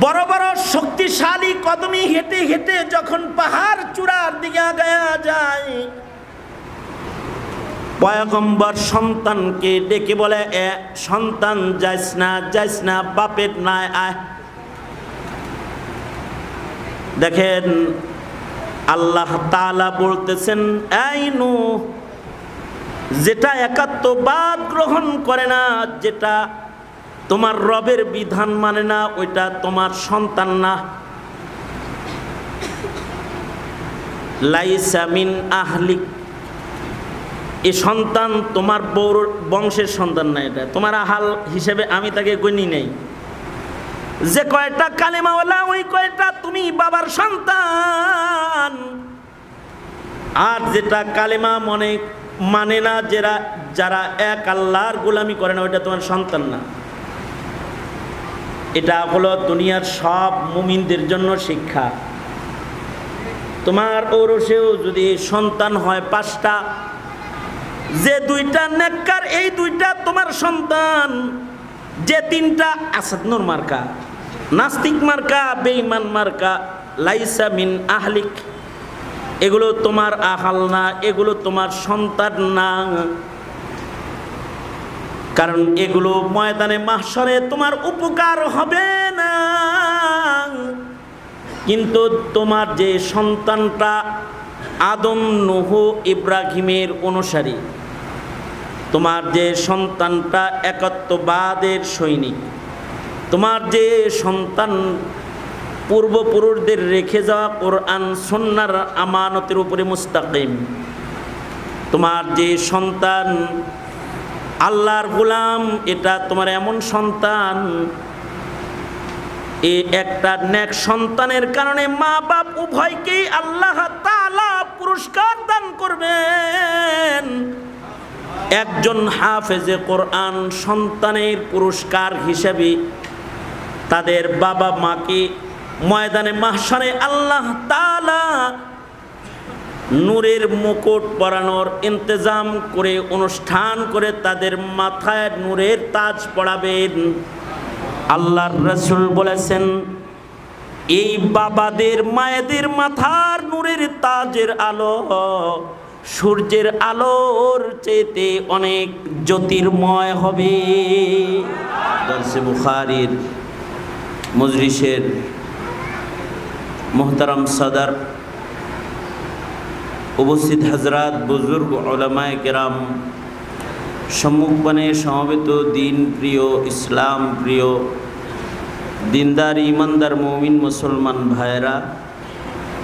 বড় বড় শক্তিশালী কদমে হেঁটে হেঁটে যখন পাহাড় চূড়ার দিকে আগায়া যায়, পয়গম্বর সন্তানকে ডেকে বলে, এ সন্তান যাইস না, বাপের নাই আয়। দেখেন আল্লাহ তাআলা বলতেছেন, এই নূহ, যেটা একাত্মবাদ গ্রহণ করে না, যেটা তোমার রবের বিধান মানে না, ওইটা তোমার সন্তান না। লাইসা মিন আহলিক, এই সন্তান তোমার বউর বংশের সন্তান না, এটা তোমার আহাল হিসেবে আমি তাকে গণি নেই। যে কয়টা কালেমাওয়ালা ওই কয়টা তুমি বাবার সন্তান, আর যেটা কালেমা মানে না, যারা এক আল্লাহর গোলামি করে না, ওইটা তোমার সন্তান না। এটা হলো দুনিয়ার সব মুমিনদের জন্য শিক্ষা। তোমার ঔরসেও যদি সন্তান হয় 5টা, যে 2টা নেককার, এই 2টা তোমার সন্তান। যে 3টা আসাদনুর মার্কা, নাস্তিক মার্কা, বেঈমান মার্কা, লাইসা মিন আহলিক, এগুলো তোমার আহাল না, এগুলো তোমার সন্তান না। কারণ এগুলো ময়দানে মাহশরে তোমার উপকার হবে না। কিন্তু তোমার যে সন্তানটা আদম, নূহ, ইব্রাহিমের অনুসারী, তোমার যে সন্তানটা একাত্মবাদের সৈনিক, তোমার যে সন্তান পূর্বপুরুষদের রেখে যাওয়া কোরআন সুন্নাহর আমানতের উপরে মুস্তাকিম, তোমার যে সন্তান আল্লাহর গোলাম, এটা তোমার এমন সন্তান, এই একটা নেক সন্তানের কারণে মা বাপ উভয়কেই আল্লাহ তাআলা পুরস্কার দান করবেন। একজন হাফেজে কোরআন সন্তানের পুরস্কার হিসেবে তাদের বাবা মাকে ময়দানে মাহশরে আল্লাহ তাআলা নূরের মুকুট পরানোর ইন্তজাম করে, অনুষ্ঠান করে তাদের মাথায় নূরের তাজ পরাবেন। আল্লাহর রাসূল বলেছেন, এই বাবাদের মায়েদের মাথার নূরের তাজের আলো সূর্যের আলোর চেয়ে অনেক জ্যোতির্ময় হবে। দরসে বুখারীর মজলিসের মোহতারাম সদর, উপস্থিত হজরত, বুজুর্গ, উলামায়ে কেরাম, সম্মুখপানে সমবেত দিন প্রিয়, ইসলাম প্রিয়, দিনদার ইমানদার মুমিন মুসলমান ভাইয়েরা,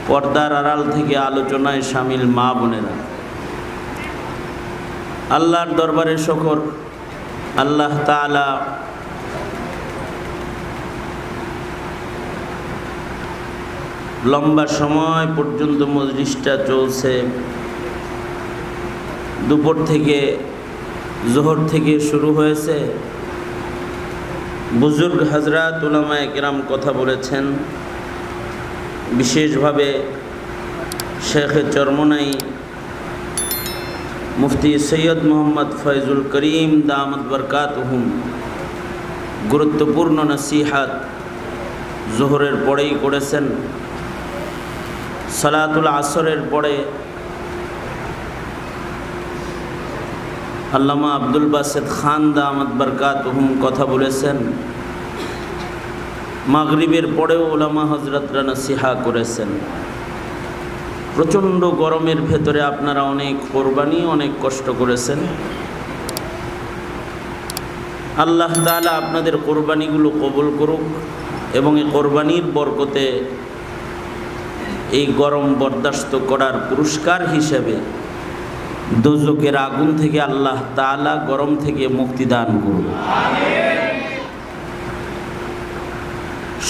পর্দার আড়াল থেকে আলোচনায় শামিল মা বোনেরা, আল্লাহর দরবারে শুকর। আল্লাহ তাআলা লম্বা সময় পর্যন্ত মজলিসটা চলছে, দুপুর থেকে, জোহর থেকে শুরু হয়েছে। বুজুর্গ হজরত, উলামায়ে কেরাম কথা বলেছেন। বিশেষভাবে শেখ চরমনাই মুফতি সৈয়দ মোহাম্মদ ফয়জুল করিম দামাত বরকাতুহুম গুরুত্বপূর্ণ নসিহাত জোহরের পরেই করেছেন। সালাতুল আসরের পরে আল্লামা আব্দুল বাসেত খান দামাত বরকাতুহুম কথা বলেছেন। মাগরিবের পরেও উলামা হজরতরা নসিহা করেছেন। প্রচণ্ড গরমের ভেতরে আপনারা অনেক কোরবানি, অনেক কষ্ট করেছেন। আল্লাহ তাআলা আপনাদের কোরবানিগুলো কবুল করুক এবং এই কোরবানির বরকতে এই গরম বরদাস্ত করার পুরস্কার হিসেবে দোজখের আগুন থেকে আল্লাহ তাআলা গরম থেকে মুক্তি দান করুন।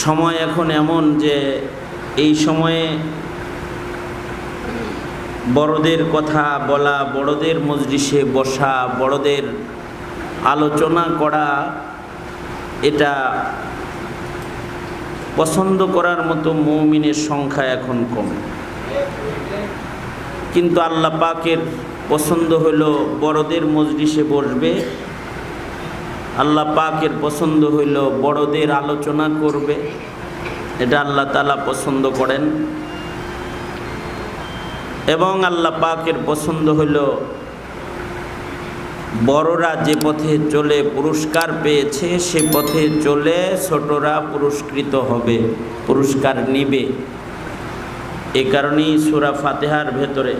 সময় এখন এমন যে এই সময়ে বড়দের কথা বলা, বড়দের মজলিসে বসা, বড়দের আলোচনা করা, এটা পছন্দ করার মতো মুমিনের সংখ্যা এখন কম। কিন্তু আল্লাহ পাকের পছন্দ হলো বড়দের মজলিসে বসবে, আল্লাহ পাকের পছন্দ হইল বড়দের আলোচনা করবে, এটা আল্লাহ তাআলা পছন্দ করেন এবং আল্লাহ পাকের পছন্দ হইল বড়রা যে পথে চলে পুরস্কার পেয়েছে সে পথে চলে ছোটরা পুরস্কৃত হবে, পুরস্কার নিবে। এই কারণেই সূরা ফাতিহার ভেতরে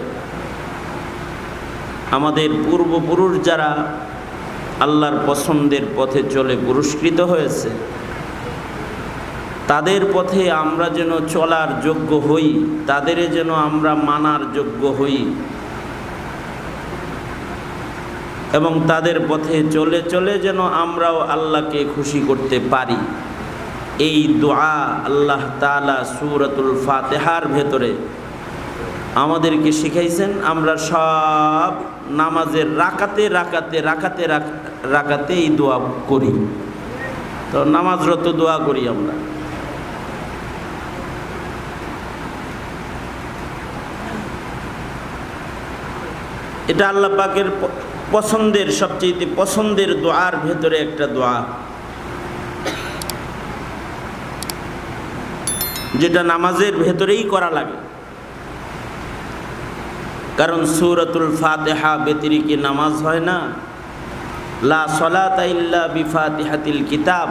আমাদের পূর্বপুরুষ যারা আল্লাহর পছন্দের পথে চলে পুরস্কৃত হয়েছে তাদের পথে আমরা যেন চলার যোগ্য হই, তাদের যেন আমরা মানার যোগ্য হই এবং তাদের পথে চলে চলে যেন আমরাও আল্লাহকে খুশি করতে পারি। এই দোয়া আল্লাহ তাআলা সূরাতুল ফাতিহার ভেতরে আমাদেরকে শিখাইছেন। আমরা সব নামাজের রাকাতে রাকাতে রাকাতে রাকাতে এই দোয়া করি। তো নামাজরত দোয়া করি আমরা। এটা আল্লাহ পাকের পছন্দের, সবচেয়ে পছন্দের দোয়ার ভেতরে একটা দোয়া, যেটা নামাজের ভেতরেই করা লাগে। কারণ সূরাতুল ফাতিহা ব্যতিরেকে নামাজ হয় না। লা সলাতা ইল্লা বিফাতিহাতিল কিতাব।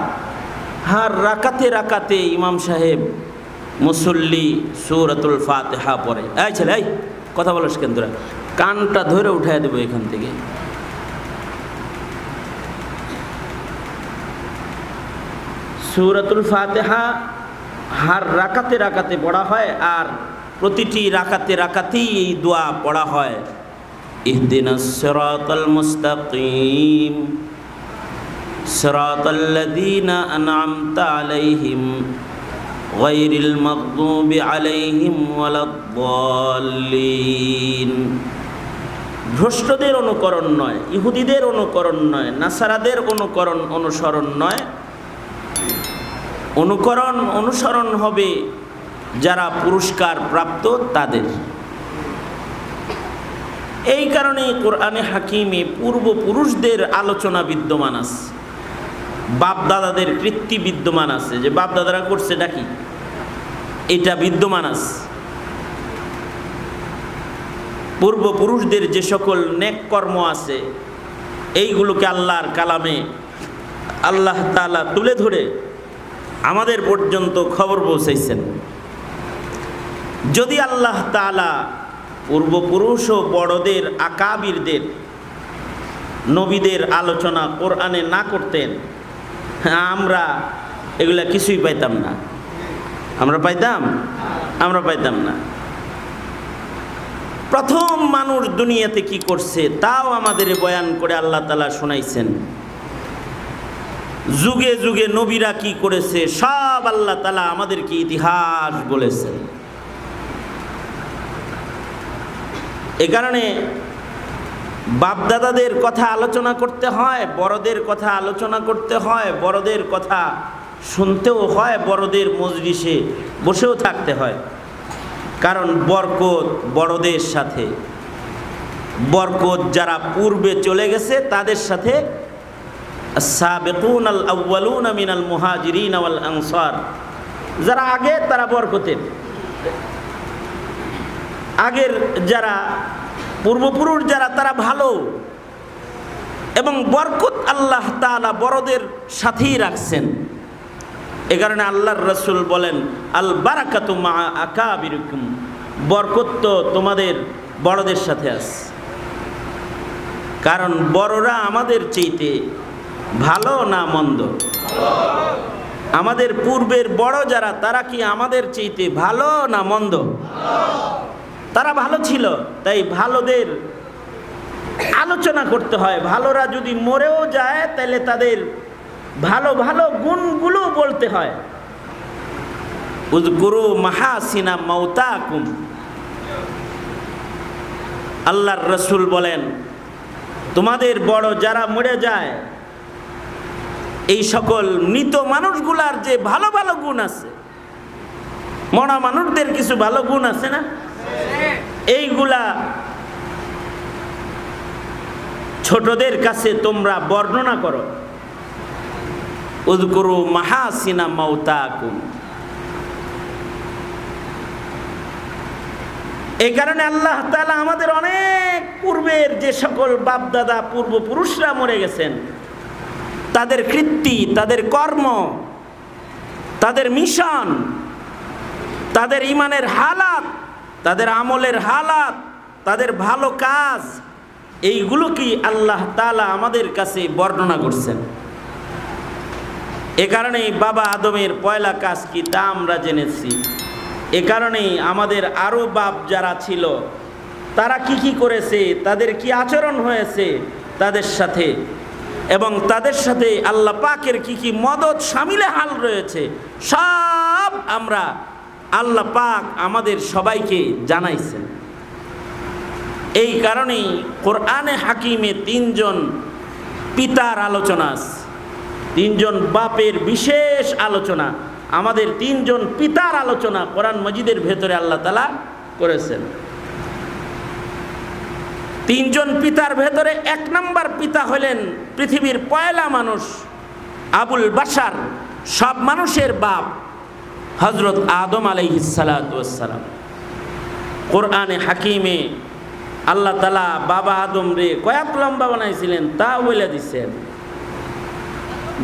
হার রাকাতে রাকাতে ইমাম সাহেব মুসল্লি সূরাতুল ফাতিহা পড়ে। এই ছেলে, এই কথা বলিস কেন তোরা? কানটা ধরে উঠাই দেবো এখান থেকে। সূরাতুল ফাতিহা হার রাকাতে রাকাতে পড়া হয় আর প্রতিটি রাকাতে রাকাতেই এই দোয়া পড়া হয়। ইহদিনাস সিরাতাল মুস্তাকিম সিরাতাল্লাযীনা আন'আমতা আলাইহিম গায়রিল মাগদুবি আলাইহিম ওয়ালাদ-দাল্লিন। ভ্রষ্টদের অনুকরণ নয়, ইহুদিদের অনুকরণ নয়, নাসারাদের অনুসরণ নয়, অনুসরণ হবে যারা পুরস্কার প্রাপ্ত তাদের। এই কারণে কোরআনে হাকিমে পূর্বপুরুষদের আলোচনা বিদ্যমান আছে, বাপদাদাদের কৃত্তি বিদ্যমান আছে, যে বাপদাদারা করছে নাকি এটা বিদ্যমান আছে। পূর্বপুরুষদের যে সকল নেক কর্ম আছে এইগুলোকে আল্লাহর কালামে আল্লাহ তাআলা তুলে ধরে আমাদের পর্যন্ত খবর পৌঁছাইছেন। যদি আল্লাহ তাআলা পূর্বপুরুষ ও বড়দের আকাবিরদের নবীদের আলোচনা কোরআনে না করতেন, আমরা এগুলা কিছুই পাইতাম না। আমরা পাইতাম না। প্রথম মানুষ দুনিয়াতে কি করছে তাও আমাদের বয়ান করে আল্লাহ তাআলা শোনাইছেন। যুগে যুগে নবীরা কি করেছে সব আল্লাহ তাআলা আমাদেরকে ইতিহাস বলেছেন। এ কারণে বাপদাদাদের কথা আলোচনা করতে হয়, বড়দের কথা আলোচনা করতে হয়, বড়দের কথা শুনতেও হয়, বড়দের মজলিসে বসেও থাকতে হয়। কারণ বরকত বড়দের সাথে, বরকত যারা পূর্বে চলে গেছে তাদের সাথে। সাবিকুন আল আউয়ালুনা মিনাল মুহাজিরিন ওয়াল আনসার, যারা আগে তারা বরকতের, আগের যারা পূর্বপুরুষ যারা তারা ভালো, এবং বরকত আল্লাহ তাআলা বড়দের সাথেই রাখছেন। এ কারণে আল্লাহর রাসূল বলেন আল বারাকাতু মা আকাবিরিকুম, বরকত তো তোমাদের বড়দের সাথে আছে। কারণ বড়রা আমাদের চাইতে ভালো না মন্দ? আমাদের পূর্বের বড় যারা তারা কি আমাদের চাইতে ভালো না মন্দ? তারা ভালো ছিল, তাই ভালোদের আলোচনা করতে হয়। ভালোরা যদি মরেও যায় তাহলে তাদের ভালো ভালো গুণগুলো বলতে হয়। উযকুরু মাহাসিনা মাউতাকুম, আল্লাহর রাসূল বলেন তোমাদের বড় যারা মরে যায় এই সকল মৃত মানুষগুলার যে ভালো ভালো গুণ আছে, মরা মানুষদের কিছু ভালো গুণ আছে না, এইগুলা ছোটদের কাছে তোমরা বর্ণনা করো। উযকুরু মাহাসিনা মাউতাকুম, এই কারণে আল্লাহ তাআলা আমাদের অনেক পূর্বের যে সকল বাপদাদা পূর্বপুরুষরা মরে গেছেন, তাদের কৃত্তি, তাদের কর্ম, তাদের মিশন, তাদের ইমানের হালাত, তাদের আমলের হালাত, তাদের ভালো কাজ, এইগুলো কি আল্লাহ তাআলা আমাদের কাছে বর্ণনা করছেন। এ কারণেই বাবা আদমের পয়লা কাজ কি তা আমরা জেনেছি। এ কারণেই আমাদের আরও বাপ যারা ছিল তারা কি করেছে, তাদের কি আচরণ হয়েছে তাদের সাথে, এবং তাদের সাথে আল্লাহ পাকের কি মদদ শামিলে হাল রয়েছে, সব আমরা আল্লাহ পাক আমাদের সবাইকে জানাইছেন। এই কারণেই কোরআনে হাকিমে তিনজন পিতার আলোচনা আছে, তিনজন বাপের বিশেষ আলোচনা, আমাদের তিনজন পিতার আলোচনা কোরআন মাজিদের ভেতরে আল্লাহ তাআলা করেছেন। তিনজন পিতার ভেতরে এক নম্বর পিতা হলেন পৃথিবীর পয়লা মানুষ আবুল বাশার, সব মানুষের বাপ হযরত আদম আলাইহিস সালাতু ওয়াস সালাম। কোরআনে হাকিমে আল্লাহ তাআলা বাবা আদম রে কয়েক লম্বা বানাইছিলেন তাও বলে দিচ্ছেন,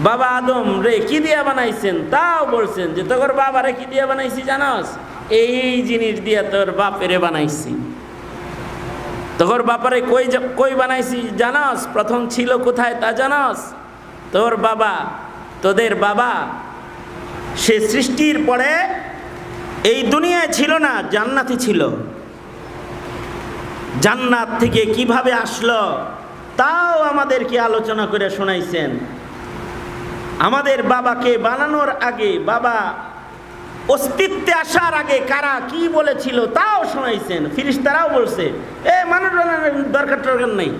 বাবা আদম রে কি দিয়া বানাইছেন তাও বলছেন যে তোর বাবারে কি দিয়া বানাইছি জানাস, এই জিনিস দিয়া তোর বাপেরে বানাইছি। তোর বাপারে কই বানাইছি জানাস, প্রথম ছিল কোথায় তা জানাস? তোর বাবা, তোদের বাবা সে সৃষ্টির পরে এই দুনিয়ায় ছিল না, জান্নাতে ছিল। জান্নাত থেকে কিভাবে আসলো তাও আমাদেরকে আলোচনা করে শোনাইছেন। আমাদের বাবাকে বানানোর আগে, বাবা অস্তিত্বে আসার আগে কারা কি বলেছিল তাও শোনাইছেন। ফেরেশতারাও বলছে মানুষ দরকার নেই,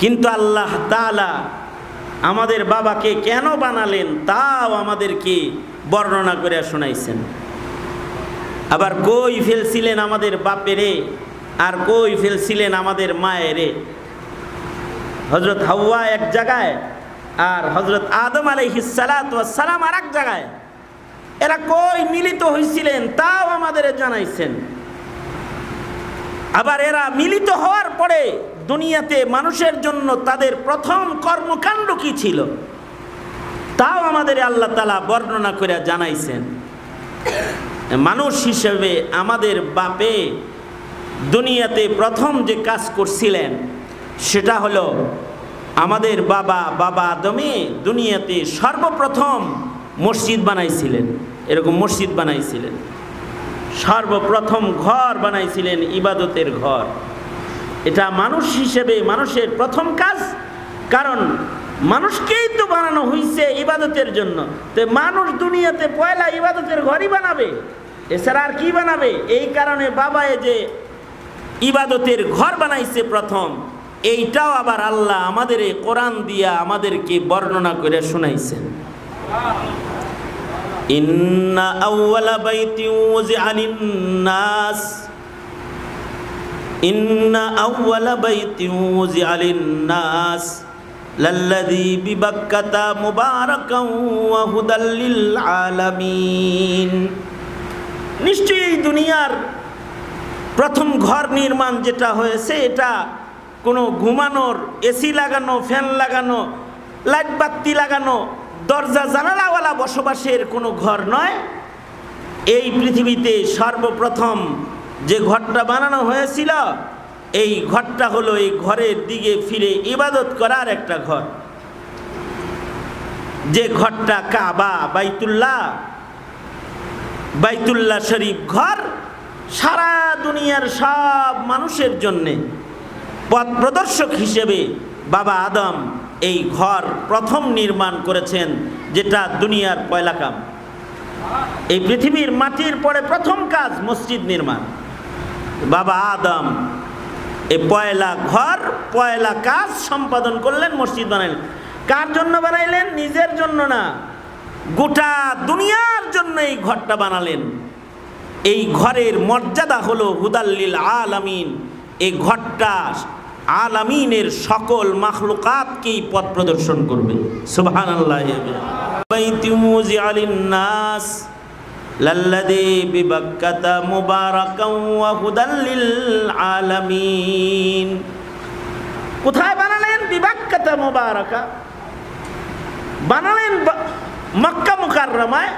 কিন্তু আল্লাহ তাআলা আমাদের বাবাকে কেন বানালেন তাও আমাদেরকে বর্ণনা করে শোনাইছেন। আবার কই ফেলছিলেন আমাদের বাপেরে আর কই ফেলছিলেন আমাদের মায়েরে। হযরত হাওয়া এক জায়গায় আর হযরত আদম আলাইহিস সালাতু ওয়াস সালাম আর এক জায়গায়, এরা কই মিলিত হয়েছিলেন তাও আমাদের জানাইছেন। আবার এরা মিলিত হওয়ার পরে দুনিয়াতে মানুষের জন্য তাদের প্রথম কর্মকাণ্ড কি ছিল তাও আমাদের আল্লাহ তাআলা বর্ণনা করে জানাইছেন। মানুষ হিসেবে আমাদের বাপে দুনিয়াতে প্রথম যে কাজ করছিলেন সেটা হলো আমাদের বাবা আদমে দুনিয়াতে সর্বপ্রথম মসজিদ বানাইছিলেন। এরকম মসজিদ বানাইছিলেন, সর্বপ্রথম ঘর বানাইছিলেন, ইবাদতের ঘর। এটা মানুষ হিসেবে মানুষের প্রথম কাজ, কারণ মানুষকেই তো বানানো হয়েছে ইবাদতের জন্য। তো মানুষ দুনিয়াতে পয়লা ইবাদতের ঘরই বানাবে, এছাড়া আর কি বানাবে? এই কারণে বাবা যে ইবাদতের ঘর বানাইছে প্রথম, এইটাও আবার আল্লাহ আমাদের কোরআন দিয়া আমাদেরকে বর্ণনা করে শোনাইছেন। ইন্না আউওয়ালা বাইতি উযিআ লিন-নাস, ইন্না আউওয়ালা বাইতি উযিআ লিন-নাস লাল্লাযী বিবাক্কাতা মুবারাকান ওয়া হুদাল লিল আলামিন। নিশ্চয়ই দুনিয়ার প্রথম ঘর নির্মাণ যেটা হয়েছে এটা কোনো ঘুমানোর, এসি লাগানো, ফ্যান লাগানো, লাইট বাতি লাগানো, দরজা জানালাওয়ালা বসবাসের কোনো ঘর নয়। এই পৃথিবীতে সর্বপ্রথম যে ঘরটা বানানো হয়েছিল এই ঘরটা হলো এই ঘরের দিকে ফিরে ইবাদত করার একটা ঘর, যে ঘরটা কাবা, বাইতুল্লাহ শরীফ ঘর সারা দুনিয়ার সব মানুষের জন্যে পথ প্রদর্শক হিসেবে বাবা আদম এই ঘর প্রথম নির্মাণ করেছেন, যেটা দুনিয়ার পয়লা কাম। এই পৃথিবীর মাটির পরে প্রথম কাজ মসজিদ নির্মাণ। বাবা আদম এই পয়লা ঘর, পয়লা কাজ সম্পাদন করলেন, মসজিদ বানাইলেন। কার জন্য বানাইলেন? নিজের জন্য না, গোটা দুনিয়ার জন্য এই ঘরটা বানালেন। এই ঘরের মর্যাদা হলো হুদাল্লিল আলামিন। এই ঘরটা আলামিনের সকল মাখলুকাতকেই পথ প্রদর্শন করবে। সুবহানাল্লাহ। বাইতি মুযিআ লিন-নাস লাল্লাযী বিবাক্কাতা মুবারাকাও ওয়া হুদাল লিল আলামিন। কোথায় বানালেন? বিবাক্কাতা মুবারাকা, বানালেন মক্কা মুকাররমায়,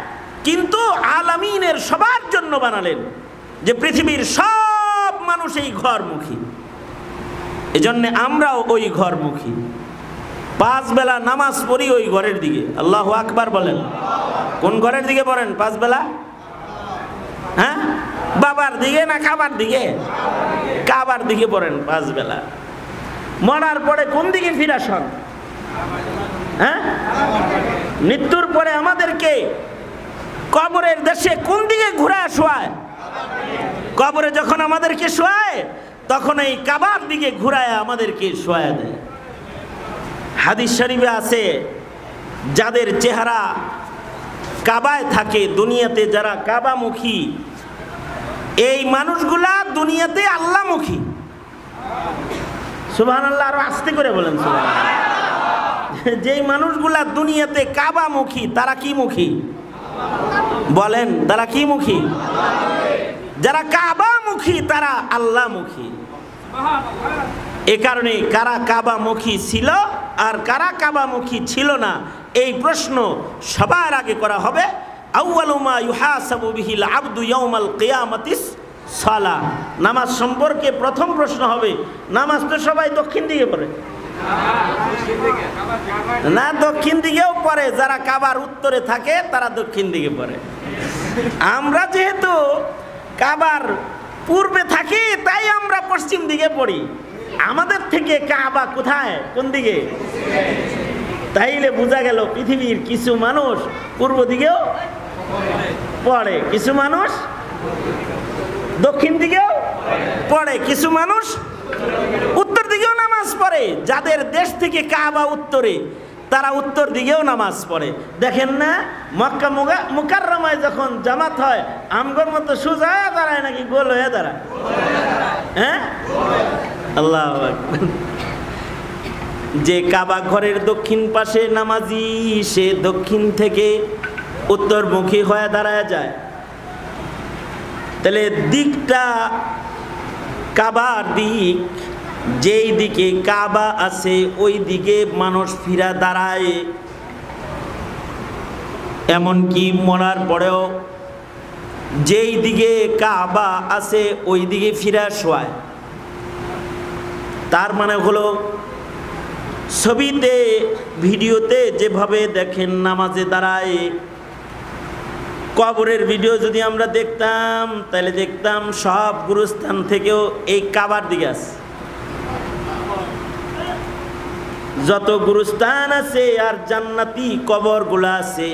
কিন্তু আলামিনের সবার জন্য বানালেন, যে পৃথিবীর সব মানুষ এই ঘরমুখী। এজন্য আমরাও ওই ঘরমুখী। 5 বেলা নামাজ পড়ি ওই ঘরের দিকে। আল্লাহু আকবার বলেন। কোন ঘরের দিকে পড়েন 5 বেলা? হ্যাঁ, বাবার দিকে না কাবার দিকে? কাবার দিকে পড়েন 5 বেলা। মরার পরে কোন দিকে ফিরাসন? হ্যাঁ, মৃত্যুর পরে আমাদেরকে কবরের দেশে কোন দিকে ঘুরায় শোয়ায়? কবরে যখন আমাদেরকে শোয়ায় তখন এই কাবার দিকে ঘুরায় আমাদেরকে শোয়ায় দেয়। হাদিস শরীফে আছে, যাদের চেহারা কাবায় থাকে, দুনিয়াতে যারা কাবামুখী, এই মানুষগুলা দুনিয়াতে আল্লাহমুখী। সুবহানাল্লাহ, আরো আস্তে করে বলেন সুবহানাল্লাহ। যেই মানুষগুলা দুনিয়াতে কাবামুখী, তারা কি মুখী বলেন? তারা কি মুখী? যারা কাবামুখী তারা আল্লাহমুখী। এ কারণে কারা কাবামুখী ছিল আর কারা কাবামুখী ছিল না, এই প্রশ্ন সবার আগে করা হবে। আউয়ালু মা ইউহাসাবু বিহিল আবদু ইয়াউমাল কিয়ামাতিস সালাহ। নামাজ সম্পর্কে প্রথম প্রশ্ন হবে, নামাজ তো সবাই দক্ষিণ দিকে পড়ে না? দক্ষিণ দিকেও পড়ে, যারা কাবার উত্তরে থাকে তারা দক্ষিণ দিকে পড়ে। আমরা যেহেতু কাবার পূর্বে থাকি তাই আমরা পশ্চিম দিকে পড়ি। আমাদের থেকে কাবা কোথায়, কোন দিকে? তাইলে বোঝা গেল পৃথিবীর কিছু মানুষ পূর্ব দিকেও পড়ে, কিছু মানুষ দক্ষিণ দিকেও পড়ে, কিছু মানুষ উত্তর দিকেও নামাজ পড়ে। যাদের দেশ থেকে কাবা উত্তরে, তারা উত্তর দিকেও নামাজ পড়ে। দেখেন না, মক্কা মুকাররমায় যখন জামাত হয় আমগর মতো সোজা দাঁড়ায় নাকি গোল হয়ে দাঁড়ায়? হ্যাঁ, আল্লাহু আকবার। যে কাবা ঘরের দক্ষিণ পাশে নামাজি, সে দক্ষিণ থেকে উত্তরমুখী হয়ে দাঁড়ায় যায়। তাহলে দিকটা কাবার দিক, যেই দিকে কাবা আছে ওই দিকে মানুষ ফিরা দাঁড়ায়। এমনকি মরার পরেও যেই দিকে কাবা আছে ওই দিকে ফিরা শোয়ায়। তার মানে হলো, ছবিতে ভিডিওতে যেভাবে দেখেন নামাজে দাঁড়ায়, কবরের ভিডিও যদি আমরা দেখতাম তাহলে দেখতাম সব গুরুস্থান থেকেও এই কাবার দিকে আছে। যত গুরুস্থান আছে আর জান্নাতি কবরগুলো আছে,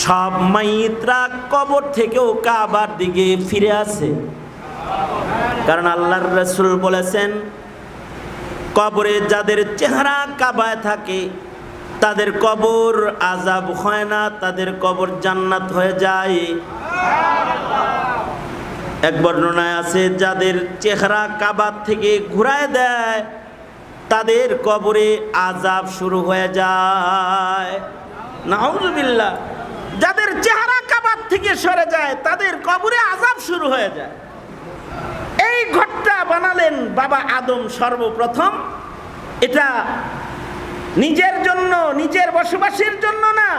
সব মাইতরা কবর থেকেও কাবার দিকে ফিরে আসে। কারণ আল্লাহর রাসূল বলেছেন, কবরে যাদের চেহারা কাবায় থাকে তাদের কবর আযাব হয় না, তাদের কবর জান্নাত হয়ে যায়। এক বর্ণনায় আছে, যাদের চেহারা কাবার থেকে ঘুরায় দেয় তাদের কবরে আযাব শুরু হয়ে যায়। নাউযুবিল্লাহ। যাদের চেহারা কাবার থেকে সরে যায় তাদের কবরে আযাব শুরু হয়ে যায়। এই ঘরটা বানালেন বাবা আদম সর্বপ্রথম। এটা নিজের জন্য, নিজের বসবাসের জন্য না,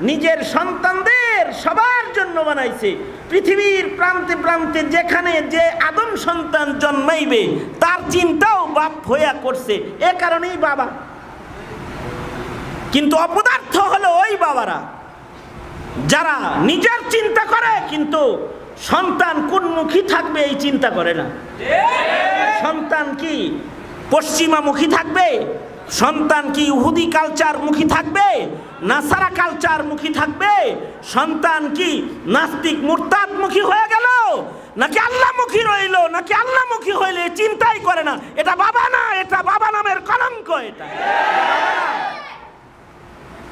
নিজের সন্তানদের সবার জন্য বানাইছে। পৃথিবীর প্রান্তে প্রান্তে যেখানে যে আদম সন্তান জন্মাইবে তার চিন্তাও বাপ হইয়া করছে, এ কারণেই বাবা। কিন্তু অপদার্থ হলো ওই বাবারা যারা নিজের চিন্তা করে কিন্তু সন্তান কোন মুখী থাকবে এই চিন্তা করে না। সন্তান কি পশ্চিমামুখী থাকবে? সন্তান কি ইহুদি কালচার মুখী থাকবে, নাসারা কালচার মুখী থাকবে? সন্তান কি নাস্তিক মুরতাদ মুখী হয়ে গেল, নাকি আল্লাহমুখী রইল, নাকি আল্লাহমুখী হইলে চিন্তাই করে না? এটা বাবা না, এটা বাবা নামের কলঙ্ক। এটা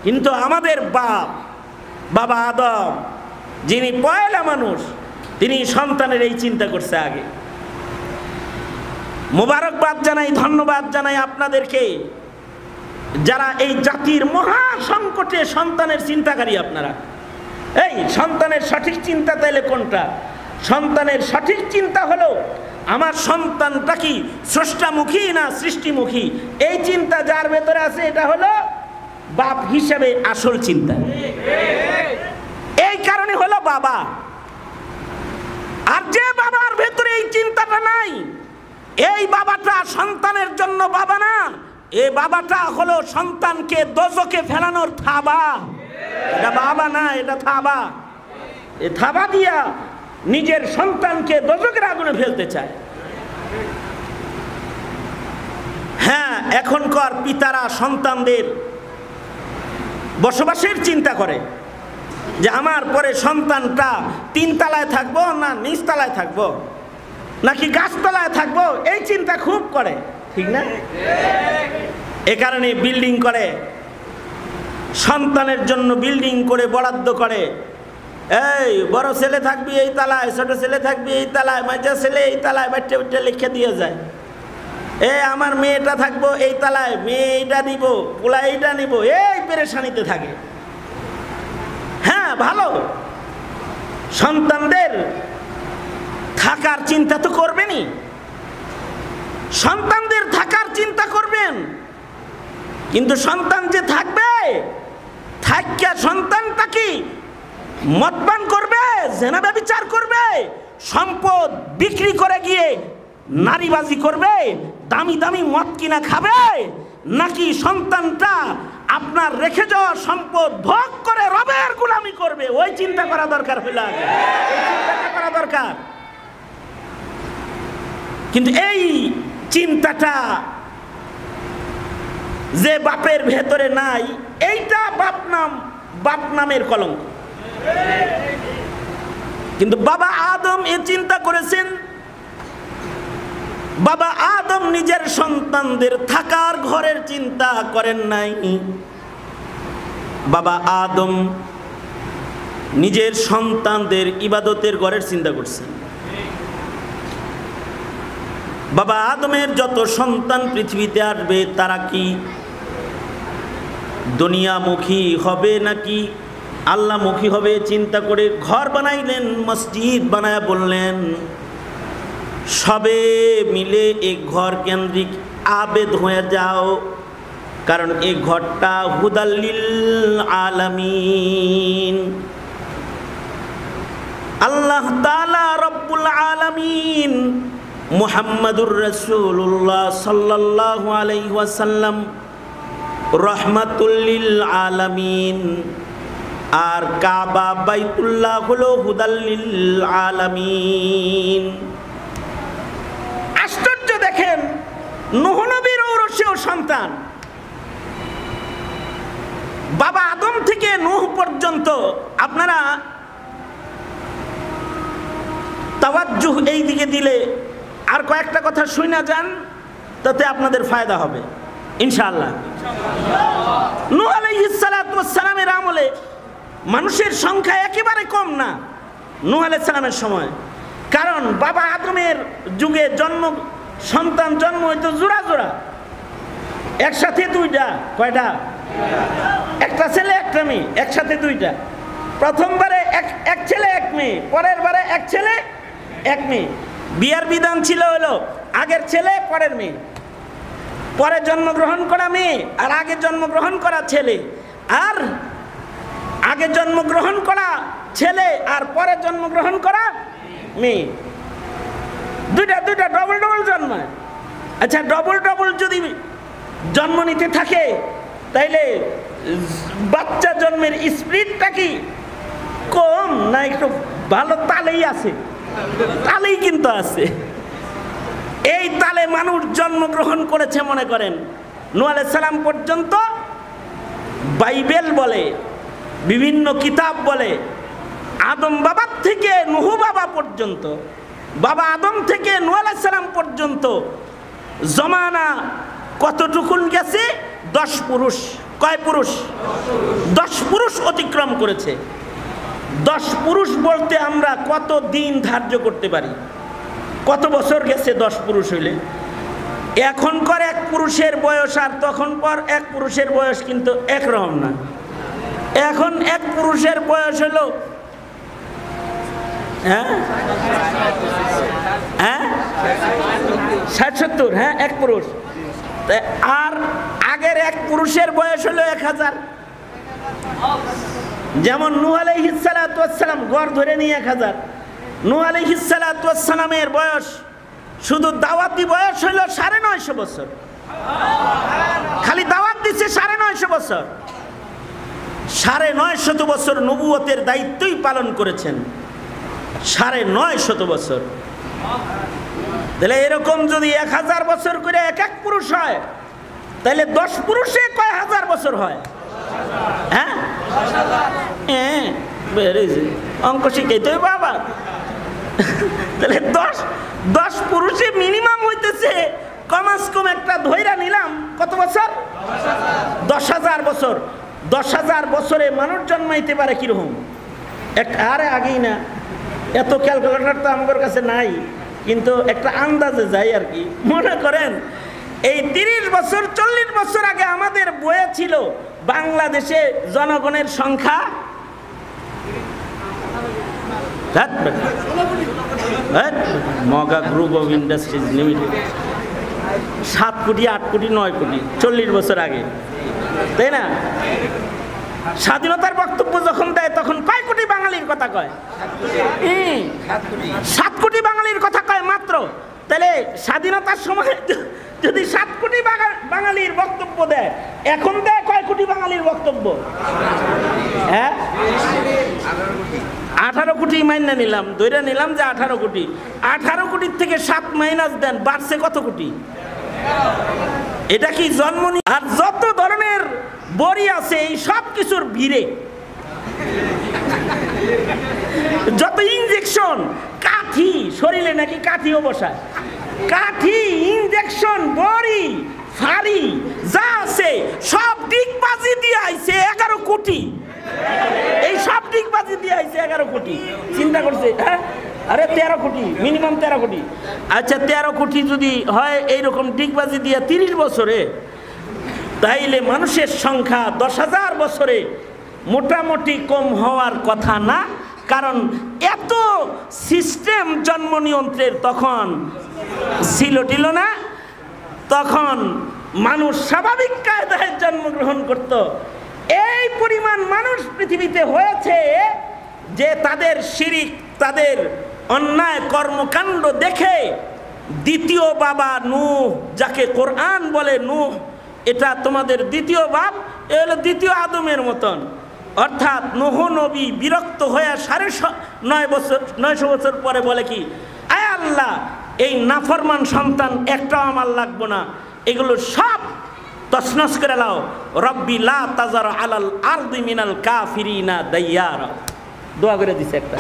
কিন্তু আমাদের বাপ, বাবা আদম, যিনি পয়লা মানুষ, তিনি সন্তানের এই চিন্তা করছে আগে। মোবারকবাদ জানাই, ধন্যবাদ জানাই আপনাদেরকে যারা এই জাতির মহা সংকটে সন্তানের চিন্তাকারী। আপনারা এই সন্তানের সঠিক চিন্তা তাইলে কোনটা? সন্তানের সঠিক চিন্তা হলো আমার সন্তানটা কি স্রষ্টামুখী না সৃষ্টিমুখী। এই চিন্তা যার ভেতরে আছে এটা হলো বাপ হিসেবে আসল চিন্তা। এই কারণে হলো বাবা। আর যে বাবার ভেতরে এই চিন্তাটা নাই, এই বাবাটা সন্তানের জন্য বাবা না, এই বাবাটা হলো সন্তানকে দোজখে ফেলানোর থাবা। এটা বাবা না, এটা থাবা। এই থাবা দিয়া নিজের সন্তানকে দোজখের আগুনে ফেলতে চায়। হ্যাঁ, এখনকার পিতারা সন্তানদের বসবাসের চিন্তা করে যে আমার পরে সন্তানটা 3 তলায় থাকবো না নিচ তলায় থাকবো নাকি গাছতলায় থাকবো, এই চিন্তা খুব করে, ঠিক না? এ কারণে বিল্ডিং করে, সন্তানের জন্য বিল্ডিং করে বরাদ্দ করে। এই বড় ছেলে থাকবি এই তলায়, ছোট ছেলে থাকবি এই তলায়, মাঝা ছেলে এই তলায়, বাচ্চা বাচ্চা লিখে দিয়ে যায়। আমার মেয়েটা থাকবো এই তলায়, মেয়ে এইটা নিব, পোলা এইটা নিব, এই পেরেশানিতে থাকে। হ্যাঁ ভালো, সন্তানদের থাকার চিন্তা তো করবেনই, সন্তানদের থাকার চিন্তা করবেন। কিন্তু সন্তান যে থাকবে, থাকিয়া সন্তানটা কি মদপান করবে, জেনা ব্যভিচার করবে, সম্পদ বিক্রি করে গিয়ে নারীবাজি করবে, দামি দামি মদ কিনা খাবে, নাকি সন্তানটা আপনার রেখে যাওয়া সম্পদ ভোগ করে রবের গোলামি করবে? ওই চিন্তা করা দরকার হইল, এই চিন্তাটা করা দরকার। কিন্তু এই চিন্তাটা যে বাপের ভেতরে নাই, এইটা বাপ নামের কলঙ্ক। কিন্তু বাবা আদম এ চিন্তা করেছেন। বাবা আদম নিজের সন্তানদের থাকার ঘরের চিন্তা করেন নাই। বাবা আদম নিজের সন্তানদের ইবাদতের ঘরের চিন্তা করছেন। বাবা আদমের যত সন্তান পৃথিবীতে আসবে তারা কি দুনিয়ামুখী হবে নাকি আল্লাহমুখী হবে চিন্তা করে ঘর বানাইলেন, মসজিদ বানায়া বললেন সবে মিলে এক ঘর কেন্দ্রিক আবেদ হয়ে যাও, কারণ এই ঘরটা হুদাল্লিল আলামিন। আল্লাহ তাআলা রব্বুল আলামিন মুহাম্মাদুর রাসূলুল্লাহ সাল্লাল্লাহু আলাইহি ওয়াসাল্লাম রহমাতুল লিল আলামিন, আর কাবা বাইতুল্লাহ হলো হুদাল্লিল আলামিন। আশ্চর্য দেখেন, নূহ নবীর ঔরসেও সন্তান। বাবা আদম থেকে নূহ পর্যন্ত আপনারা তাওয়াজ্জুহ এই দিকে দিলে আর কয়েকটা কথা শুনে যান, তাতে আপনাদের ফায়দা হবে ইনশাআল্লাহ। নূহ আলাইহিস সালাতু ওয়াস সালামের আমলে মানুষের সংখ্যা একেবারে কম না নূহ আলাইহিস সালামের সময়, কারণ বাবা আদমের যুগে সন্তান জন্ম হইতো জোড়া জোড়া, একসাথে দুইটা। কয়টা? একটা ছেলে একটা মেয়ে, একসাথে দুইটা। প্রথমবারে এক ছেলে এক মেয়ে, পরের বারে এক ছেলে এক মেয়ে। বিয়ার বিধান ছিল হলো আগের ছেলে পরের মেয়ে, পরে জন্মগ্রহণ করা মেয়ে আর আগে জন্মগ্রহণ করা ছেলে, আর আগে জন্মগ্রহণ করা ছেলে আর পরে জন্মগ্রহণ করা মেয়ে। দুইটা ডবল ডবল জন্মায়। আচ্ছা, ডবল ডবল যদি জন্ম নিতে থাকে তাইলে বাচ্চা জন্মের স্পিডটা কি কম না একটু ভালো তালেই আছে? তালেই কিন্তু আছে। এই তালে মানুষ জন্মগ্রহণ করেছে। মনে করেন নূহ আলাইহিস সালাম পর্যন্ত বাইবেল বলে, বিভিন্ন কিতাব বলে, আদম বাবার থেকে নূহ বাবা পর্যন্ত, বাবা আদম থেকে নূহ আলাইহিস সালাম পর্যন্ত জমানা কতটুকুন গেছে? 10 পুরুষ। কয় পুরুষ? 10 পুরুষ অতিক্রম করেছে। 10 পুরুষ বলতে আমরা কত দিন ধার্য করতে পারি? কত বছর গেছে 10 পুরুষ হইলে? এখনকার এক পুরুষের বয়স আর তখন পর এক পুরুষের বয়স কিন্তু একরকম না। এখন এক পুরুষের বয়স হলো হ্যাঁ হ্যাঁ 60-70, হ্যাঁ এক পুরুষ। আর আগের এক পুরুষের বয়স হলো 1000। যেমন নূহ আলাইহিস সালাতু ওয়াস সালাম, গড় ধরে নিয়ে 1000। নূহ আলাইহিস সালাতু ওয়াস সালামের বয়স, শুধু দাওয়াতি বয়স হলো 950 বছর। খালি দাওয়াত দিচ্ছে 950 বছর। 950 বছর নবুয়তের দায়িত্বই পালন করেছেন, 950 বছর। তাহলে এরকম যদি 1000 বছর করে এক এক পুরুষ হয়, তাহলে 10 পুরুষে কয় হাজার বছর হয়? হ্যাঁ অঙ্ক শিখাইতে হবে বাবা। তাহলে 10 পুরুষে মিনিমাম হইতেছে কমাস কম একটা ধৈরা নিলাম কত বছর? 10,000 বছর। 10,000 বছরে মানুষ জন্মাইতে পারে কিরকম? আরে আগেই না, এত ক্যালকুলেটর তো আমার কাছে নাই, কিন্তু একটা আন্দাজে যাই আর কি। মনে করেন এই 30 বছর 40 বছর আগে আমাদের বইয়ে ছিল বাংলাদেশে জনগণের সংখ্যা মগা গ্রুপ অফ ইন্ডাস্ট্রিজ লিমিটেড 7 কোটি 8 কোটি 9 কোটি 40 বছর আগে, তাই না? স্বাধীনতার বক্তব্য যখন দেয় তখন কয় কোটি বাঙালির কথা কয়? 7 কোটি বাঙালির কথা কয় মাত্র। তাহলে স্বাধীনতার সময় যদি 7 কোটি বাঙালির বক্তব্য দেয়, এখন দেয় কয় কোটি বাঙালির বক্তব্য? হ্যাঁ 18 কোটি মাইনা নিলাম, ধরে নিলাম যে 18 কোটি। 18 কোটির থেকে 7 মাইনাস দেন, বাড়ছে কত কোটি? এটা কি জন্ম? আর যত ধরনের বড়ি আছে এই সব কিছুর ভিড়ে, যত ইনজেকশন, কাঠি, শরীরে নাকি কাঠিও বসায়, কাঠি, ইনজেকশন, বড়ি, ফাড়ি যা আছে সব ডিগবাজি দিয়ে আইছে 11 কোটি। এই সব ডিগবাজি দিয়ে আইছে 11 কোটি। চিন্তা করছে, হ্যাঁ আরে 13 কোটি, মিনিমাম 13 কোটি। আচ্ছা 13 কোটি যদি হয় এইরকম ডিগবাজি দিয়ে 30 বছরে, তাইলে মানুষের সংখ্যা 10,000 বছরে মোটামুটি কম হওয়ার কথা না। কারণ এত সিস্টেম জন্ম নিয়ন্ত্রণের তখন ছিল না। তখন মানুষ স্বাভাবিক কায়দায় জন্মগ্রহণ করত। এই পরিমাণ মানুষ পৃথিবীতে হয়েছে যে তাদের শিরিক, তাদের অন্যায় কর্মকাণ্ড দেখে দ্বিতীয় বাবা নূহ, যাকে কোরআন বলে নূহ, এটা তোমাদের দ্বিতীয় বাপ, এ হলো দ্বিতীয় আদমের মতন। অর্থাৎ নূহ নবী বিরক্ত হয়ে 950 বছর পরে বলে কি, আয় আল্লাহ, এই নাফরমান সন্তান একটাও আমার লাগবো না, এগুলো সব তছনছ করে লাও। রব্বি লা তাজার আলাল আরদি মিনাল কাফিরিনা দাইয়ারা। দোয়া করে দিছে, একটা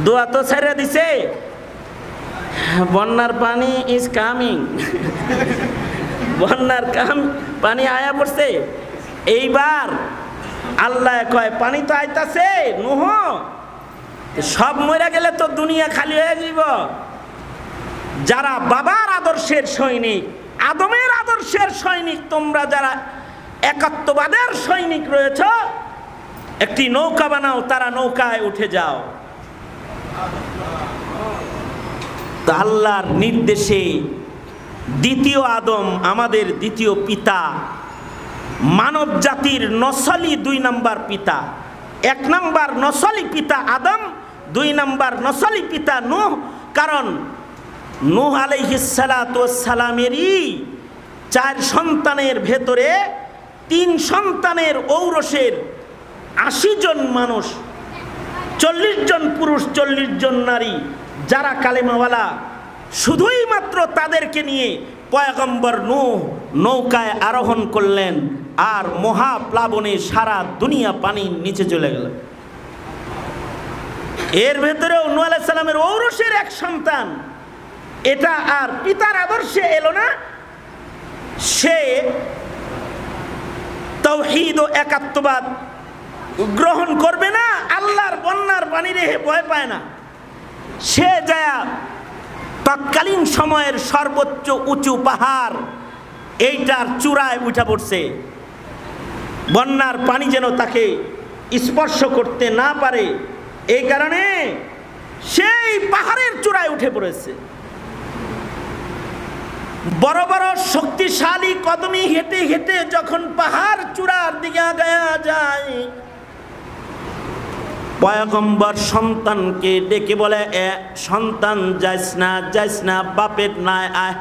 দোয়া তো ছেড়ে দিছে, বন্যার পানি ইজ কামিং, বন্যার পানি আয়া পড়ছে। এইবার আল্লাহ কয় পানি তো আইতাছে, নূহ সব মরে গেলে তো দুনিয়া খালি হয়ে যাব। যারা বাবার আদর্শের সৈনিক, আদমের আদর্শের সৈনিক, তোমরা যারা একাত্মবাদের সৈনিক রয়েছ, একটি নৌকা বানাও, তারা নৌকায় উঠে যাও। আল্লাহর নির্দেশে দ্বিতীয় আদম, আমাদের দ্বিতীয় পিতা, মানব জাতির নসলি 2 নম্বর পিতা। 1 নম্বর নসলি পিতা আদম, 2 নম্বর নসলি পিতা নূহ। কারণ নূহ আলাইহিস সালাতু ওয়াস সালামেরই 4 সন্তানের ভেতরে 3 সন্তানের ঔরসের 80 জন মানুষ, 40 জন পুরুষ, 40 জন নারী, যারা কালেমাওয়ালা, শুধুই মাত্র তাদেরকে নিয়ে পয়গম্বর নূহ নৌকায় আরোহণ করলেন, আর মহাপ্লাবনে সারা দুনিয়া পানির নিচে চলে গেল। এর ভেতরেও নূহ আলাইহিস সালামের ঔরসের 1 সন্তান, এটা আর পিতার আদর্শে এলো না, সে তাওহীদ ও একাত্মবাদ গ্রহণ করবে না, আল্লাহর বন্যার পানি রেখে ভয় পায় না। সে যায় তৎকালীন সময়ের সর্বোচ্চ উঁচু পাহাড়, এইটার চূড়ায় উঠে পড়ছে। বন্যার পানি যেন তাকে স্পর্শ করতে না পারে, এই কারণে সেই পাহাড়ের চূড়ায় উঠে পড়েছে। বড় বড় শক্তিশালী কদমে হেঁটে হেঁটে যখন পাহাড় চূড়ার দিকে আগায়া যায়, পয়গম্বর সন্তানকে ডেকে বলে, এ সন্তান যাইস না, বাপের নাই আয়।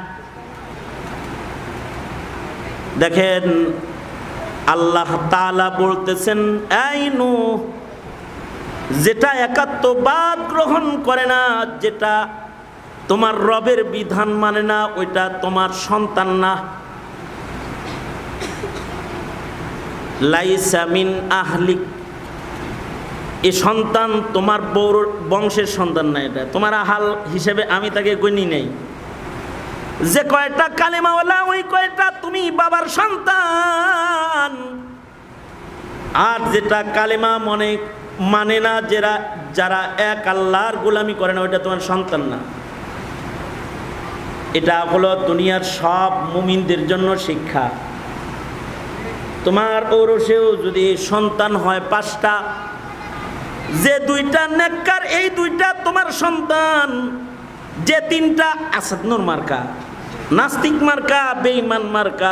দেখেন আল্লাহ তাআলা বলতেছেন, এই নূহ, যেটা একাত্মবাদ গ্রহণ করে না, যেটা তোমার রবের বিধান মানে না, ওইটা তোমার সন্তান না। লাইসা মিন আহলিক, এই সন্তান তোমার বউর বংশের সন্তান না, এটা তোমার আহাল হিসেবে আমি তাকে গণি নেই। যে কয়টা কালেমাওয়ালা ওই কয়টা তুমি বাবার সন্তান, আর যেটা কালেমা মানে না, যারা এক আল্লাহর গোলামি করে না, ওইটা তোমার সন্তান না। এটা হলো দুনিয়ার সব মুমিনদের জন্য শিক্ষা। তোমার ঔরসেও যদি সন্তান হয় 5টা, যে 2টা নেককার, এই 2টা তোমার সন্তান। যে 3টা আসাদনুর মার্কা, নাস্তিক মার্কা, বেঈমান মার্কা,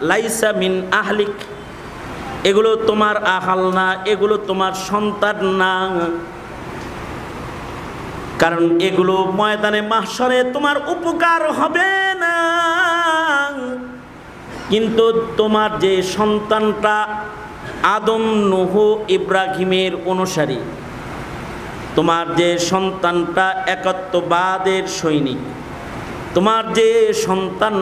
লাইসা মিন আহলিক, এগুলো তোমার আহাল না, এগুলো তোমার সন্তান না। কারণ এগুলো ময়দানে মাহশরে তোমার উপকার হবে না। কিন্তু তোমার যে সন্তানটা আদম, নূহ, ইব্রাহিমের অনুসারী, তোমার যে সন্তানটা একাত্মবাদের সৈনিক, তোমার যে সন্তান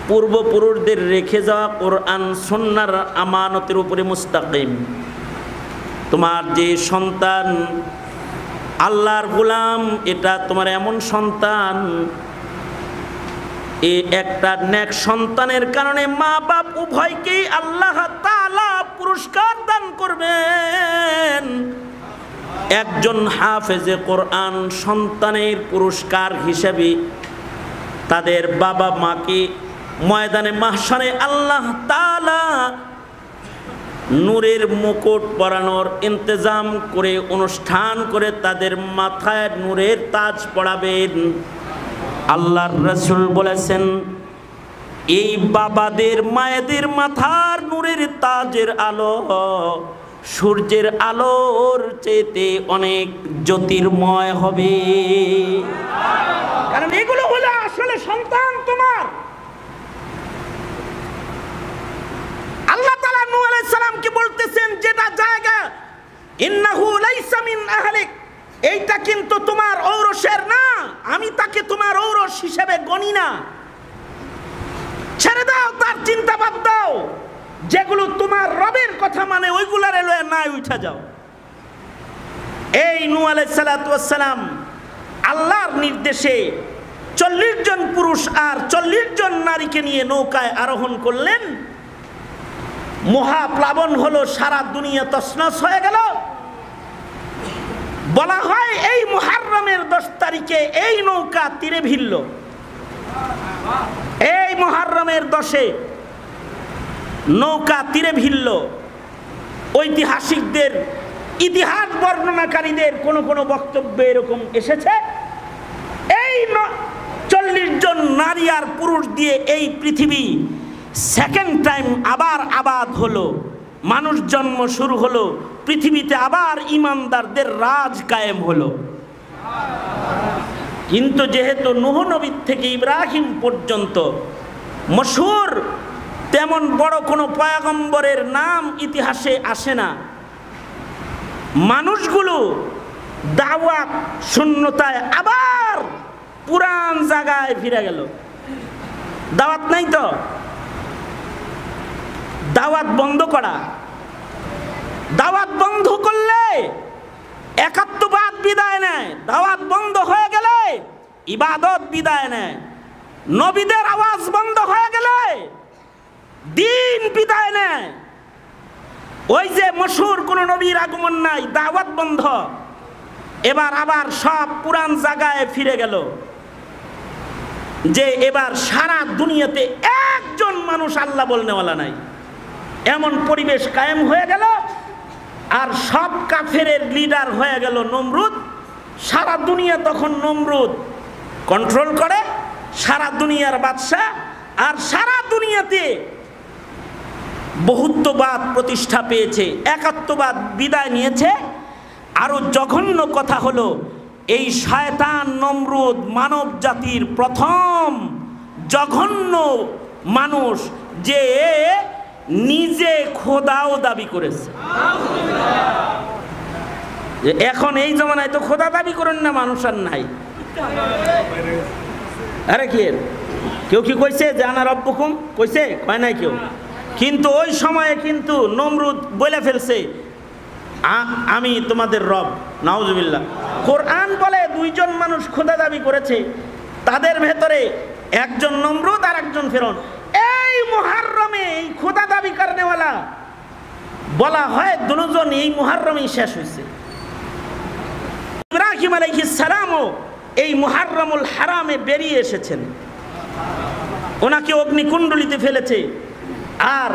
পূর্বপুরুষদের রেখে যাওয়া কোরআন সুন্নাহর আমানতের উপরে মুস্তাকিম, তোমার যে সন্তান আল্লাহর গোলাম, এটা তোমার এমন সন্তান, এই একটা নেক সন্তানের কারণে মা বাপ উভয়কেই আল্লাহ তাআলা পুরস্কার দান করবেন। একজন হাফেজে কোরআন সন্তানের পুরস্কার হিসেবে তাদের বাবা মাকে ময়দানে মাহশরে আল্লাহ তাআলা নূরের মুকুট পরানোর ইন্তজাম করে, অনুষ্ঠান করে তাদের মাথায় নূরের তাজ পরাবেন। আল্লাহর রাসূল বলেছেন, এই বাবাদের মায়েদের মাথার নূরের তাজের আলো সূর্যের আলোর চেয়ে অনেক জ্যোতির্ময় হবে। কারণ এগুলো হলো আসলে সন্তান তোমার। আল্লাহ তাআলা নূহ আলাইহিস সালামকে বলতেছেন, যেটা জায়গা ইন্নাহু লাইসা মিন আহলিক, এইটা কিন্তু তোমার ঔরসের না, আমি তাকে তোমার ঔরস হিসেবে গণি না। ছেড়ে দাও, তার চিন্তা বাদ দাও। যেগুলো তোমার রবের কথা মানে ওইগুলার লয়ে নাই উঠা যাও। এই নূহ আলাইহিস সালাতু ওয়াস সালাম আল্লাহর নির্দেশে 40 জন পুরুষ আর 40 জন নারীকে নিয়ে নৌকায় আরোহণ করলেন। মহাপ্লাবন হলো, সারা দুনিয়া তছনছ হয়ে গেল। বলা হয় এই মুহররমের 10 তারিখে এই নৌকা তীরে ভিড়ল। এই মুহররমের 10-এ নৌকা তীরে ভিড়ল। ঐতিহাসিকদের, ইতিহাস বর্ণনাকারীদের কোন কোন বক্তব্যে এরকম এসেছে, এই 40 জন নারী আর পুরুষ দিয়ে এই পৃথিবী সেকেন্ড টাইম আবার আবাদ হলো, মানুষ জন্ম শুরু হলো, পৃথিবীতে আবার ইমানদারদের রাজ কায়েম হলো। কিন্তু যেহেতু নূহ নবী থেকে ইব্রাহিম পর্যন্ত মশহুর তেমন বড় কোনো পয়গম্বরের নাম ইতিহাসে আসে না, মানুষগুলো দাওয়াত শূন্যতায় আবার পুরান জায়গায় ফিরে গেল। দাওয়াত নাই তো, দাওয়াত বন্ধ করা। দাওয়াত বন্ধ করলে একাত্মবাদ বিদায় নেয়, দাওয়াত বন্ধ হয়ে গেলে ইবাদত বিদায় নেয়, নবীদের আওয়াজ বন্ধ হয়ে গেলে দিন বিদায় নেয়। ওই যে মশহুর কোন নবীর আগমন নাই, দাওয়াত বন্ধ, এবার আবার সব পুরান জায়গায় ফিরে গেল। যে এবার সারা দুনিয়াতে একজন মানুষ আল্লাহ বলনেওয়ালা নাই, এমন পরিবেশ কায়েম হয়ে গেল। আর সব কাফেরের লিডার হয়ে গেল নমরুদ। সারা দুনিয়া তখন নমরুদ কন্ট্রোল করে, সারা দুনিয়ার বাদশাহ। আর সারা দুনিয়াতে বহুত্ববাদ প্রতিষ্ঠা পেয়েছে, একাত্মবাদ বিদায় নিয়েছে। আরো জঘন্য কথা হলো, এই শয়তান নমরুদ মানব জাতির প্রথম জঘন্য মানুষ যে নিজে খোদাও দাবি করেছে। এখন এই জমানায় তো খোদা দাবি করেন না মানুষ আর নাই। আরে কি কেউ কি কইছে যে আনা রব্বুকুম? কইছে? কয় নাই কেউ। কিন্তু ওই সময়ে কিন্তু নমরুদ বলে ফেলছে আমি তোমাদের রব। নাউজুবিল্লাহ। কোরআন বলে দুইজন মানুষ খোদা দাবি করেছে, তাদের ভেতরে একজন নমরুদ আর একজন ফিরআউন। এই মুহররমে এই খোদা দাবি করনেওয়ালা বলা হয় দুজন এই মুহররমেই শেষ হয়েছে। ইব্রাহিম আলাইহিস সালামও এই মুহররমুল হারামে বেরিয়ে এসেছেন, ওনাকে অগ্নিকুণ্ডলিতে ফেলেছে। আর